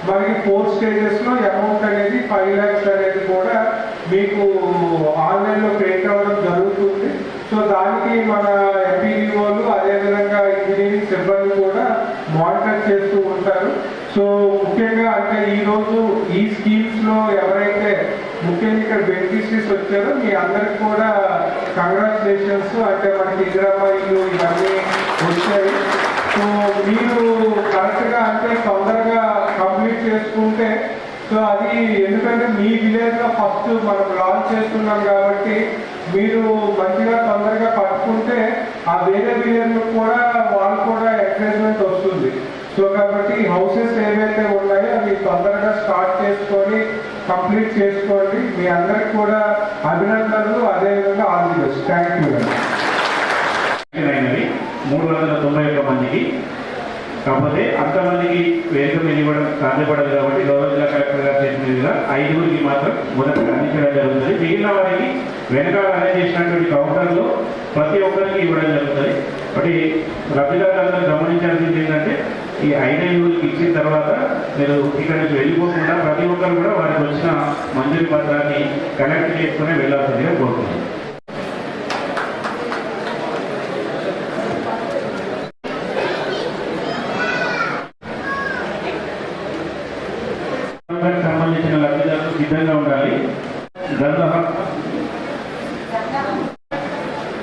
మనకి 4 స్టేజెస్లో అమౌంట్ అనేది 5 lakhs అనేది కూడా మీకు ఆన్లైన్లో పే కావడం జరుగుతుంది. సో దానికి మన ఎంపీడీఓలు అదేవిధంగా ఇంజనీరింగ్ సిబ్బంది కూడా మానిటర్ చేస్తూ ఉంటారు. సో ముఖ్యంగా అంటే ఈరోజు ఈ స్కీమ్స్లో ఎవరైతే ముఖ్యంగా ఇక్కడ బెనిఫిషరీస్ వచ్చారో మీ అందరికి కూడా కంగ్రాచులేషన్స్. అంటే మనకి ఇందిరమ్మ ఇల్లు ఇవన్నీ వచ్చాయి. సో మీరు కరెక్ట్గా అంటే తొందరగా కంప్లీట్ చేసుకుంటే సో అది ఎందుకంటే మీ విలేజ్లో ఫస్ట్ మనం లాంచ్ చేస్తున్నాం కాబట్టి మీరు మంచిగా తొందరగా పట్టుకుంటే ఆ వేరే విలేజ్లో కూడా వాళ్ళు కూడా ఎంకరేజ్మెంట్ వస్తుంది. సో కాబట్టి హౌసెస్ ఏవైతే ఉన్నాయో అవి తొందరగా స్టార్ట్ చేసుకొని కంప్లీట్ చేసుకోండి. మీ అందరికి కూడా అభినందనలు. అదేవిధంగా all the best. Thank you. 391 మందికి, కాకపోతే అంతమందికి వేదిక మీద ఇవ్వడం సాధ్యపడదు కాబట్టి గౌరవ జిల్లా కలెక్టర్ గారు చేసిన మీదుగా 5గురికి మాత్రం మొదట అందించడం జరుగుతుంది. మిగిలిన వారికి వెనకాల అరేంజ్ చేసినటువంటి కౌంటర్లో ప్రతి ఒక్కరికి ఇవ్వడం జరుగుతుంది. కాబట్టి లబ్ధిదారులందరూ గమనించాల్సింది ఏంటంటే ఈ 5 ఇచ్చిన తర్వాత మీరు ఇక్కడ నుంచి వెళ్ళిపోకుండా ప్రతి ఒక్కరు కూడా వారికి వచ్చిన మంజూరీ పత్రాన్ని కలెక్ట్ చేసుకుని వెళ్ళాల్సిందిగా కోరుతున్నాను. సంబంధించిన లబ్ధిదారులు సిద్ధంగా ఉండాలి.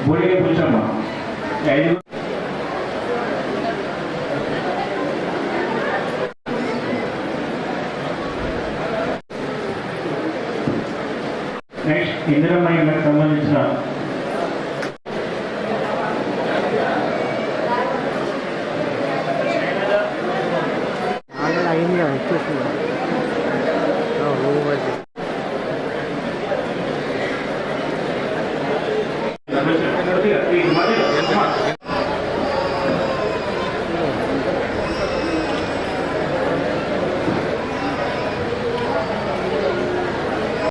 బోడిగా పుచ్చమ్మ 5. నెక్స్ట్ ఇందిరమ్మ ఇళ్ళకి సంబంధించిన